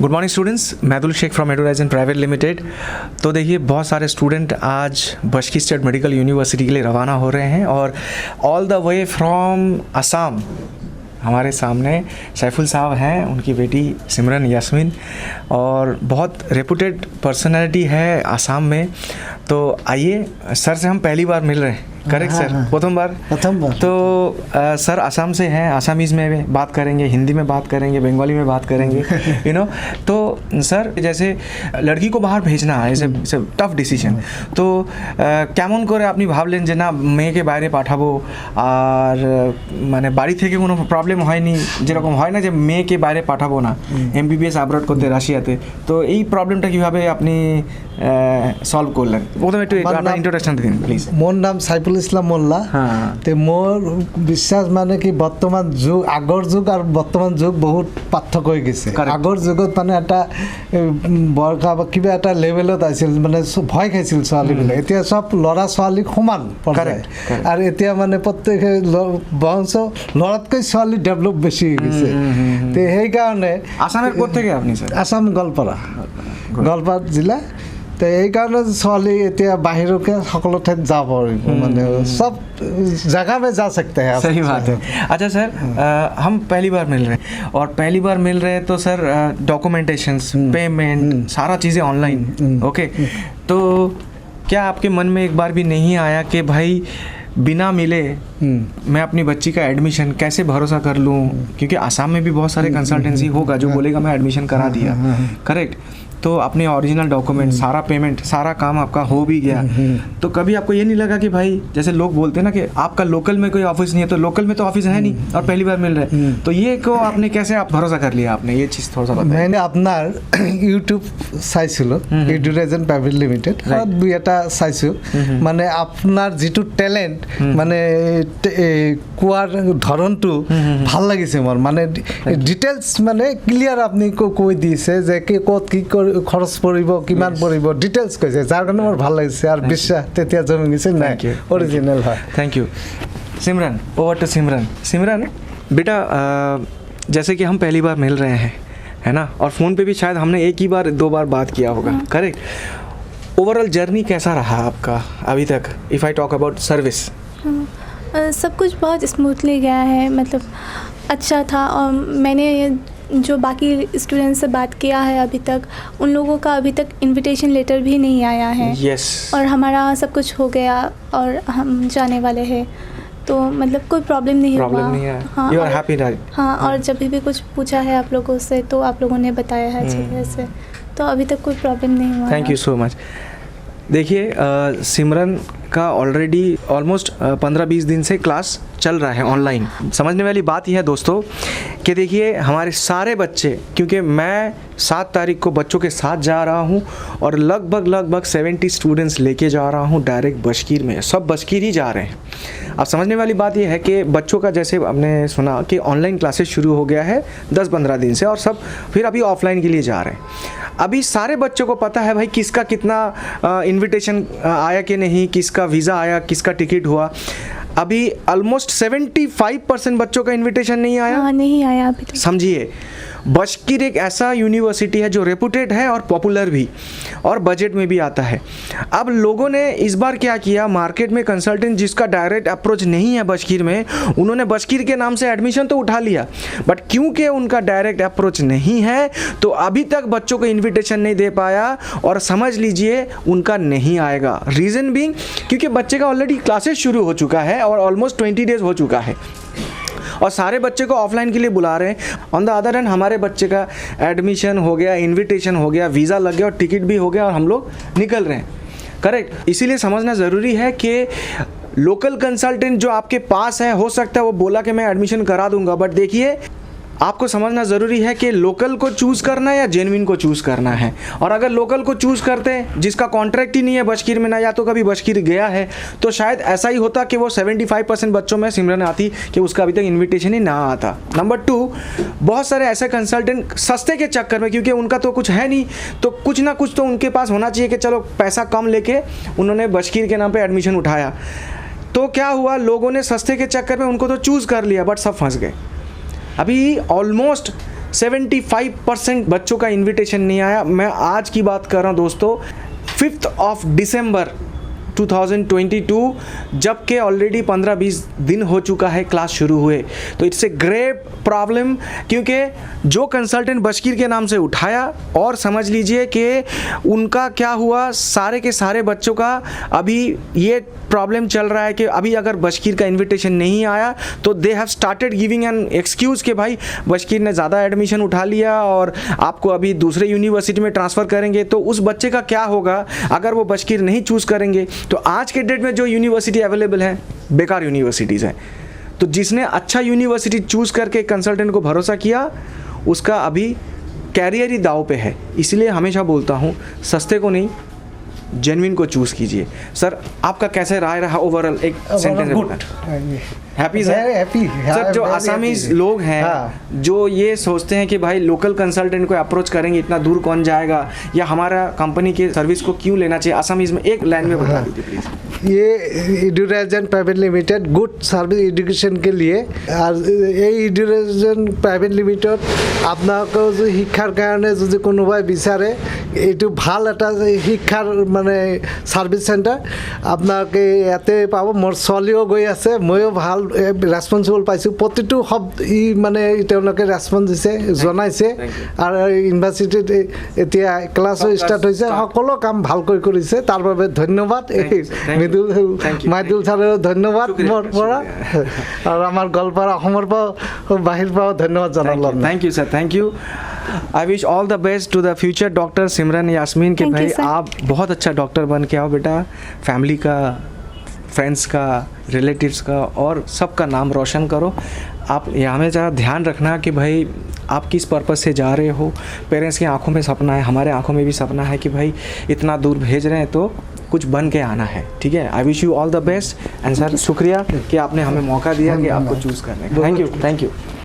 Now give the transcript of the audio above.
Good morning students, Maidul Sheikh from Adorizon private limited. तो देखिए, बहुत सारे स्टूडेंट आज बशकी स्टेट मेडिकल यूनिवर्सिटी के लिए रवाना हो रहे हैं और all the way from Assam हमारे सामने सैफुल साहब हैं, उनकी बेटी सिमरन यास्मीन, और बहुत रेपुटेड पर्सनैलिटी है असम में। तो आइए, सर से हम पहली बार मिल रहे हैं, करेक्ट सर? प्रथम बार। तो सर असम से हैं, असमीज़ में बात करेंगे, हिंदी में बात करेंगे, बंगाली में बात करेंगे, यू नो। तो सर, जैसे लड़की को बाहर भेजना है, इट्स टफ डिसीजन। तो কেমন করে আপনি ভাবলেন যে না মেয়েকে বাইরে পাঠাবো, আর মানে বাড়ি থেকে কোনো প্রবলেম হয়নি, যেরকম হয় না যে মেয়েকে বাইরে পাঠাবো না এমবিবিএস আব্রড করতে রাশিয়াতে, তো এই প্রবলেমটা কিভাবে আপনি সলভ করলেন? প্রথমে একটু আপনার ইন্ট্রোডাকশন দিন প্লিজ। মোর নাম সাইফুল ইসলাম মোল্লা। তো মোৰ বিশ্বাস মানে কি বৰ্তমান যুগ, আগৰ যুগ আৰু বৰ্তমান যুগ বহুত পাৰ্থক্য হৈ গৈছে। আগৰ যুগত মানে এটা বৰকা বা কিবা এটা লেভেলত আছিল, মানে ভয় খাইছিল ছোৱালীবিলাক। এতিয়া চব ল'ৰা ছোৱালী সমান পৰ্যায়, আৰু এতিয়া মানে প্ৰত্যেকে বংশ ল'ৰাতকৈ ছোৱালী ডেভেলপ বেছি হৈ গৈছে। তো সেইকাৰণে আসামের ক'ত থেকে আপনি স্যার? আসাম গোৱালপাৰা জিলা। তো এইকাৰণে ছোৱালী এতিয়া বাহিৰকে সকলো ঠাইত যাব পাৰিব, মানে সব जगह में जा सकते हैं। सही बात है। अच्छा सर, हम पहली बार मिल रहे हैं, और पहली बार मिल रहे हैं तो सर डॉक्यूमेंटेशंस, पेमेंट, सारा चीज़ें ऑनलाइन, ओके। तो क्या आपके मन में एक बार भी नहीं आया कि भाई बिना मिले मैं अपनी बच्ची का एडमिशन कैसे भरोसा कर लूँ? क्योंकि आसाम में भी बहुत सारे कंसल्टेंसी होगा जो बोलेगा मैं एडमिशन करा दिया, करेक्ट। तो अपने ओरिजिनल डॉक्यूमेंट, सारा पेमेंट, सारा काम आपका हो भी गया, तो कभी आपको ये नहीं लगा कि भाई, जैसे लोग बोलते हैं ना कि आपका लोकल में कोई ऑफिस नहीं है, तो लोकल में तो ऑफिस है नहीं और पहली बार मिल रहे हैं, तो ये को आपने कैसे आप भरोसा कर लिया? आपने ये चीज़ थोड़ा सा बताया। मैंने अपना यूट्यूब চাইছিলোঁ, এডুৰাইজন প্ৰাইভেট লিমিটেড, দুই এটা চাইছোঁ। মানে আপোনাৰ যিটো টেলেণ্ট, মানে কোৱাৰ ধৰণটো ভাল লাগিছে মোৰ, মানে ডিটেইলছ মানে ক্লিয়াৰ আপুনি কৈ দিছে যে কি ক'ত কি খৰচ পৰিব, কিমান পৰিব, ডিটেইলছ কৈছে, যাৰ কাৰণে মোৰ ভাল লাগিছে আৰু বিশ্বাস তেতিয়া জমি গৈছে নাই অৰিজিনেল হয়। Thank you. Simran, over to Simran. Simran बेटा, जैसे कि हम पहली बार मिल रहे हैं, है ना, और फ़ोन पे भी शायद हमने एक ही बार दो बार बात किया होगा, करेक्ट। ओवरऑल जर्नी कैसा रहा आपका अभी तक, if I talk about service? सब कुछ बहुत स्मूथली गया है, मतलब अच्छा था। और मैंने जो बाकी स्टूडेंट्स से बात किया है अभी तक, उन लोगों का अभी तक इनविटेशन लेटर भी नहीं आया है। यस। और हमारा सब कुछ हो गया और हम जाने वाले हैं, तो मतलब कोई प्रॉब्लम नहीं हुआ। हाँ, यू आर हैप्पी राइट? हाँ, और जब भी कुछ पूछा है आप लोगों से तो आप लोगों ने बताया है अच्छी तरह से, तो अभी तक कोई प्रॉब्लम नहीं हुआ। Thank you so much. देखिए, सिमरन का ऑलरेडी ऑलमोस्ट 15-20 दिन से क्लास चल रहा है ऑनलाइन। समझने वाली बात यह है दोस्तों कि देखिए, हमारे सारे बच्चे, क्योंकि मैं 7 तारीख को बच्चों के साथ जा रहा हूँ और लगभग 70 स्टूडेंट्स लेके जा रहा हूँ डायरेक्ट बशकीर में, सब बशकीर ही जा रहे हैं। अब समझने वाली बात यह है कि बच्चों का, जैसे हमने सुना कि ऑनलाइन क्लासेस शुरू हो गया है 10-15 दिन से, और सब फिर अभी ऑफलाइन के लिए जा रहे हैं। अभी सारे बच्चों को पता है भाई किसका कितना इनविटेशन आया कि नहीं, किसका वीज़ा आया, किसका टिकट हुआ। अभी ऑलमोस्ट 75% बच्चों का इनविटेशन नहीं आया। हाँ, नहीं आया अभी तक। समझिए, बशकीर एक ऐसा यूनिवर्सिटी है जो रेपुटेड है और पॉपुलर भी, और बजट में भी आता है। अब लोगों ने इस बार क्या किया, मार्केट में कंसल्टेंट जिसका डायरेक्ट अप्रोच नहीं है बशकीर में, उन्होंने बशकीर के नाम से एडमिशन तो उठा लिया, बट क्योंकि उनका डायरेक्ट अप्रोच नहीं है तो अभी तक बच्चों को इन्विटेशन नहीं दे पाया, और समझ लीजिए उनका नहीं आएगा। रीज़न बीइंग क्योंकि बच्चे का ऑलरेडी क्लासेस शुरू हो चुका है और ऑलमोस्ट 20 डेज़ हो चुका है, और सारे बच्चे को ऑफलाइन के लिए बुला रहे हैं। ऑन द अदर हैंड हमारे बच्चे का एडमिशन हो गया, इनविटेशन हो गया, वीज़ा लग गया और टिकट भी हो गया, और हम लोग निकल रहे हैं, करेक्ट। इसीलिए समझना ज़रूरी है कि लोकल कंसल्टेंट जो आपके पास है, हो सकता है वो बोला कि मैं एडमिशन करा दूंगा, बट देखिए आपको समझना ज़रूरी है कि लोकल को चूज़ करना है या जेन्युइन को चूज़ करना है। और अगर लोकल को चूज़ करते हैं जिसका कॉन्ट्रैक्ट ही नहीं है बशकीर में, ना या तो कभी बशकीर गया है, तो शायद ऐसा ही होता कि वो 75% बच्चों में सिमरन आती कि उसका अभी तक इन्विटेशन ही ना आता। नंबर 2, बहुत सारे ऐसे कंसल्टेंट सस्ते के चक्कर में, क्योंकि उनका तो कुछ है नहीं, तो कुछ ना कुछ तो उनके पास होना चाहिए कि चलो पैसा कम लेके उन्होंने बशकीर के नाम पर एडमिशन उठाया। तो क्या हुआ, लोगों ने सस्ते के चक्कर में उनको तो चूज़ कर लिया, बट सब फंस गए। अभी ऑलमोस्ट 75% बच्चों का इनविटेशन नहीं आया। मैं आज की बात कर रहा हूँ दोस्तों, 5 दिसंबर 2022, जबकि ऑलरेडी 15-20 दिन हो चुका है क्लास शुरू हुए। तो इट्स ए ग्रेट प्रॉब्लम, क्योंकि जो कंसल्टेंट बशकीर के नाम से उठाया, और समझ लीजिए कि उनका क्या हुआ, सारे के सारे बच्चों का अभी ये प्रॉब्लम चल रहा है कि अभी अगर बशकीर का इनविटेशन नहीं आया तो they have started giving an excuse कि भाई बशकीर ने ज़्यादा एडमिशन उठा लिया और आपको अभी दूसरे यूनिवर्सिटी में ट्रांसफ़र करेंगे। तो उस बच्चे का क्या होगा अगर वो बशकीर नहीं चूज़ करेंगे? तो आज के डेट में जो यूनिवर्सिटी अवेलेबल है बेकार यूनिवर्सिटीज़ हैं। तो जिसने अच्छा यूनिवर्सिटी चूज़ करके कंसल्टेंट को भरोसा किया, उसका अभी कैरियर ही दाव पे है। इसलिए हमेशा बोलता हूँ, सस्ते को नहीं, जेन्युइन को चूज़ कीजिए। सर, आपका कैसे राय रहा ओवरऑल? एक सेंटेंस में हैप्पी सर? हैप्पी सर, जो आसामीज लोग हैं जो ये सोचते हैं कि भाई लोकल कंसल्टेंट को अप्रोच करेंगे, इतना दूर कौन जाएगा, या हमारा कंपनी के सर्विस को क्यों लेना चाहिए, आसामीज में एक लाइन में बता दीजिए प्लीज़। ये Edurizon private limited good service education के लिए, আর এই এডুকেশন প্রাইভেট লিমিটেড আপনাকে শিক্ষার কারণে যদি কোনোবাই বিচাৰে এইটো ভাল এটা শিক্ষাৰ মানে সার্ভিস সেন্টার আপনাকে ইয়াতে পাব। মোৰ ছোৱালীও গৈ আছে, ময়ো ভাল ৰেছপন্সিবল পাইছোঁ। প্ৰতিটো শব্দ মানে তেওঁলোকে ৰেছপন্স দিছে, জনাইছে, আৰু ইউনিভাৰ্চিটিত এতিয়া ক্লাছো ষ্টাৰ্ট হৈছে, সকলো কাম ভালকৈ কৰিছে। তাৰ বাবে ধন্যবাদ। মাইদুল ছাৰেও ধন্যবাদ মোৰ পৰা, আৰু আমাৰ গোৱালপাৰা অসমৰ পৰা বাহিৰ পৰাও ধন্যবাদ জনালোঁ। Thank you sir, thank you. I wish all the best to the future doctor Simran Yasmeen के भाई, आप बहुत अच्छा डॉक्टर बन के आओ बेटा, फैमिली का, फ्रेंड्स का, रिलेटिव्स का और सबका नाम रोशन करो। आप यहाँ में ज़रा ध्यान रखना कि भाई आप किस पर्पज़ से जा रहे हो। पेरेंट्स की आंखों में सपना है, हमारे आंखों में भी सपना है कि भाई इतना दूर भेज रहे हैं तो कुछ बन के आना है, ठीक है। I wish you all the best and sir शुक्रिया कि आपने हमें मौका दिया कि आपको चूज़ करने का। Thank you, thank you.